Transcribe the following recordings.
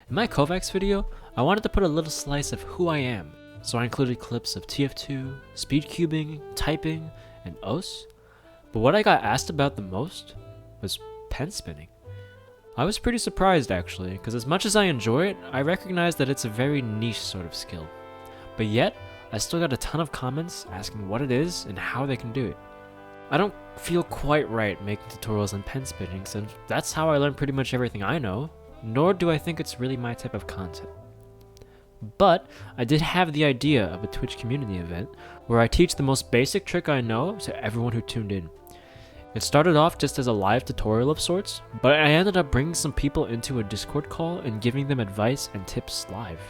In my Codex video, I wanted to put a little slice of who I am, so I included clips of TF2, speed cubing, typing, and OS. But what I got asked about the most was pen spinning. I was pretty surprised actually, because as much as I enjoy it, I recognize that it's a very niche sort of skill. But yet, I still got a ton of comments asking what it is and how they can do it. I don't feel quite right making tutorials on pen spinning, since that's how I learn pretty much everything I know, nor do I think it's really my type of content. But I did have the idea of a Twitch community event where I teach the most basic trick I know to everyone who tuned in. It started off just as a live tutorial of sorts, but I ended up bringing some people into a Discord call and giving them advice and tips live.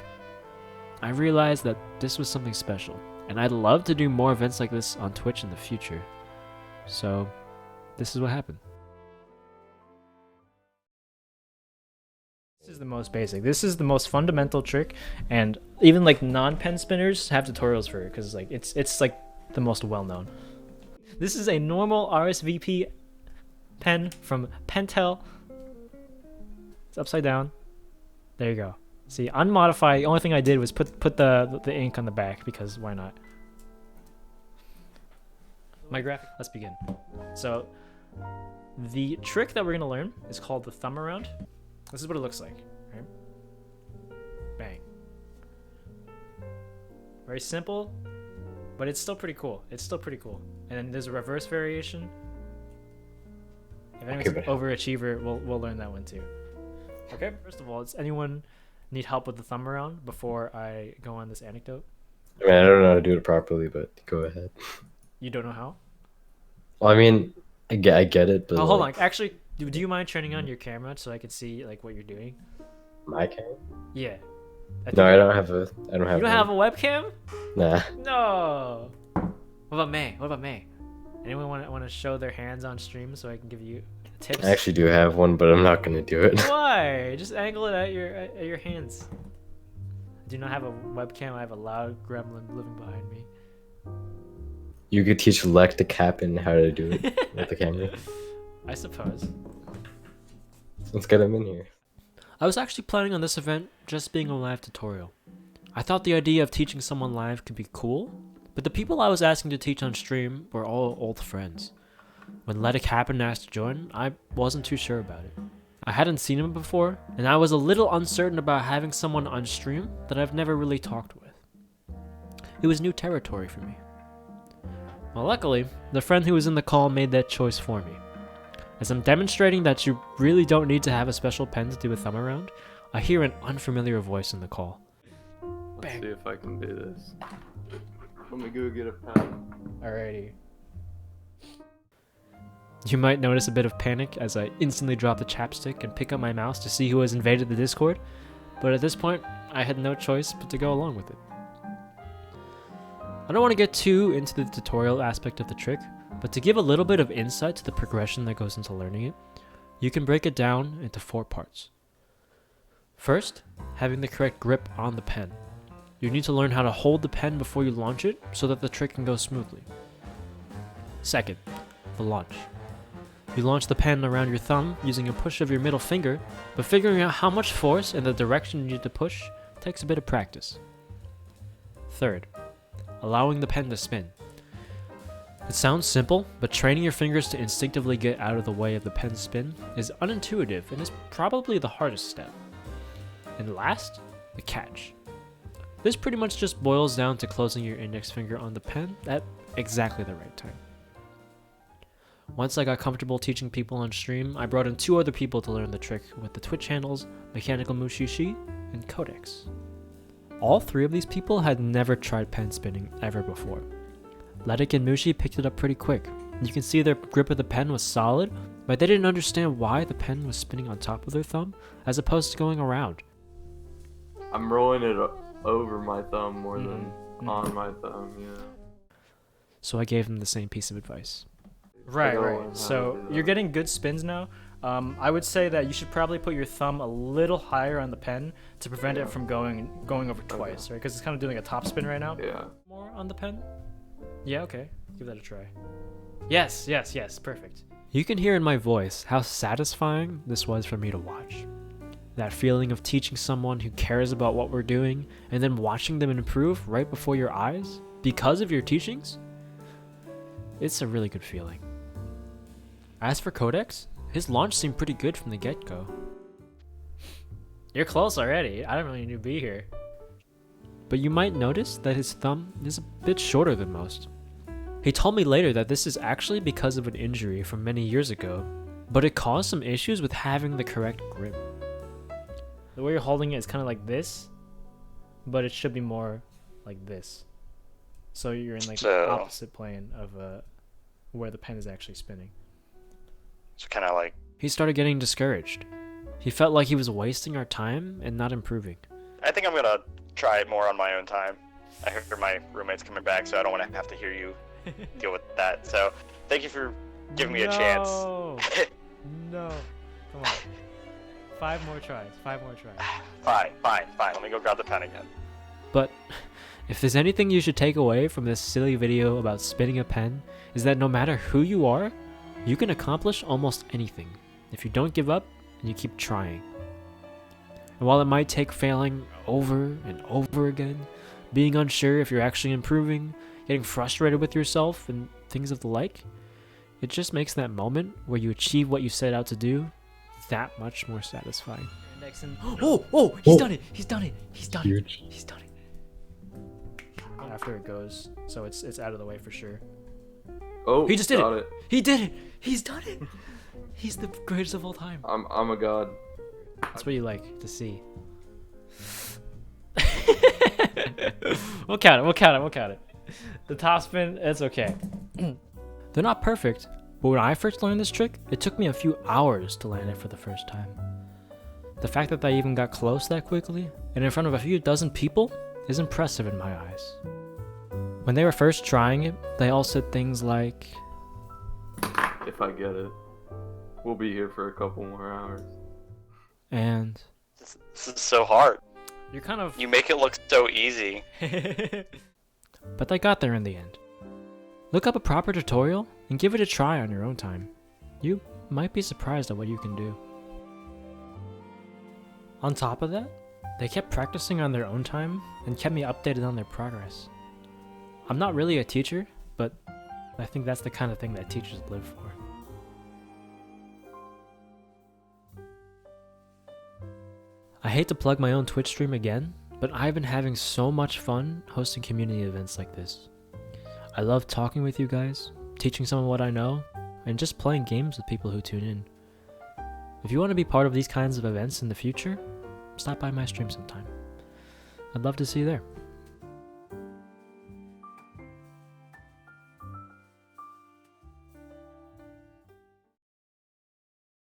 I realized that this was something special, and I'd love to do more events like this on Twitch in the future. So, this is what happened. This is the most basic. This is the most fundamental trick, and even like non-pen spinners have tutorials for it because like it's like the most well-known. This is a normal RSVP pen from Pentel. It's upside down. There you go. See, unmodified. The only thing I did was put the ink on the back because why not? My graphic. Let's begin. So, the trick that we're gonna learn is called the thumb around. This is what it looks like. Right? Bang. Very simple, but it's still pretty cool. It's still pretty cool. And then there's a reverse variation. If anyone's an overachiever, we'll learn that one too. Okay. First of all, does anyone need help with the thumb around before I go on this anecdote? I mean, I don't know how to do it properly, but go ahead. You don't know how? Well, I mean, I get it, but Oh, hold on. Actually, do you mind turning on your camera so I can see like what you're doing? My camera? Yeah. No, I don't have a. I don't have. You don't have a webcam? Nah. No. What about May? What about May? Anyone want to show their hands on stream so I can give you tips? I actually do have one, but I'm not gonna do it. Why? Just angle it at your hands. I do not have a webcam. I have a loud gremlin living behind me. You could teach LeticHappen how to do it with the camera. I suppose. Let's get him in here. I was actually planning on this event just being a live tutorial. I thought the idea of teaching someone live could be cool, but the people I was asking to teach on stream were all old friends. When LeticHappen asked to join, I wasn't too sure about it. I hadn't seen him before, and I was a little uncertain about having someone on stream that I've never really talked with. It was new territory for me. Well, luckily, the friend who was in the call made that choice for me. As I'm demonstrating that you really don't need to have a special pen to do a thumb around, I hear an unfamiliar voice in the call. Let's see if I can do this. Let me go get a pen. Alrighty. You might notice a bit of panic as I instantly drop the chapstick and pick up my mouse to see who has invaded the Discord, but at this point, I had no choice but to go along with it. I don't want to get too into the tutorial aspect of the trick, but to give a little bit of insight to the progression that goes into learning it, you can break it down into 4 parts. First, having the correct grip on the pen. You need to learn how to hold the pen before you launch it so that the trick can go smoothly. Second, the launch. You launch the pen around your thumb using a push of your middle finger, but figuring out how much force and the direction you need to push takes a bit of practice. Third, allowing the pen to spin. It sounds simple, but training your fingers to instinctively get out of the way of the pen's spin is unintuitive and is probably the hardest step. And last, the catch. This pretty much just boils down to closing your index finger on the pen at exactly the right time. Once I got comfortable teaching people on stream, I brought in 2 other people to learn the trick with the Twitch handles MechanicalMushishi and Codex. All 3 of these people had never tried pen spinning ever before. Letic and Mushi picked it up pretty quick. You can see their grip of the pen was solid, but they didn't understand why the pen was spinning on top of their thumb as opposed to going around. I'm rolling it over my thumb more than on my thumb, yeah. So I gave them the same piece of advice. Right. So you're getting good spins now. I would say that you should probably put your thumb a little higher on the pen to prevent it from going over twice, right? Because it's kind of doing a top spin right now. Yeah. More on the pen? Yeah, okay. Give that a try. Yes, perfect. You can hear in my voice how satisfying this was for me to watch. That feeling of teaching someone who cares about what we're doing and then watching them improve right before your eyes because of your teachings? It's a really good feeling. As for Codex, his launch seemed pretty good from the get-go. You're close already. I don't really need to be here. But you might notice that his thumb is a bit shorter than most. He told me later that this is actually because of an injury from many years ago, but it caused some issues with having the correct grip. The way you're holding it is kind of like this, but it should be more like this. So you're in like the opposite plane of where the pen is actually spinning. So kind of like... He started getting discouraged. He felt like he was wasting our time and not improving. I think I'm going to try it more on my own time. I heard my roommate's coming back, so I don't want to have to hear you deal with that. So thank you for giving me a chance. No. Come on. 5 more tries. Fine. Let me go grab the pen again. But if there's anything you should take away from this silly video about spinning a pen, is that no matter who you are, you can accomplish almost anything if you don't give up and you keep trying. And while it might take failing over and over again, being unsure if you're actually improving, getting frustrated with yourself and things of the like, it just makes that moment where you achieve what you set out to do that much more satisfying. He's done it. He's done it. Huge. After it goes, so it's out of the way for sure. Oh, He just did got it. He did it. He's done it. He's the greatest of all time. I'm a god. That's what you like to see. We'll count it. The top spin, it's okay. They're not perfect, but when I first learned this trick, it took me a few hours to land it for the first time. The fact that I even got close that quickly, and in front of a few dozen people, is impressive in my eyes. When they were first trying it, they all said things like, If I get it, we'll be here for a couple more hours. and This is so hard. You're kind of... You make it look so easy. but they got there in the end. Look up a proper tutorial and give it a try on your own time. You might be surprised at what you can do. On top of that, they kept practicing on their own time and kept me updated on their progress. I'm not really a teacher, but I think that's the kind of thing that teachers live for. I hate to plug my own Twitch stream again, but I've been having so much fun hosting community events like this. I love talking with you guys, teaching someone what I know, and just playing games with people who tune in. If you want to be part of these kinds of events in the future, stop by my stream sometime. I'd love to see you there.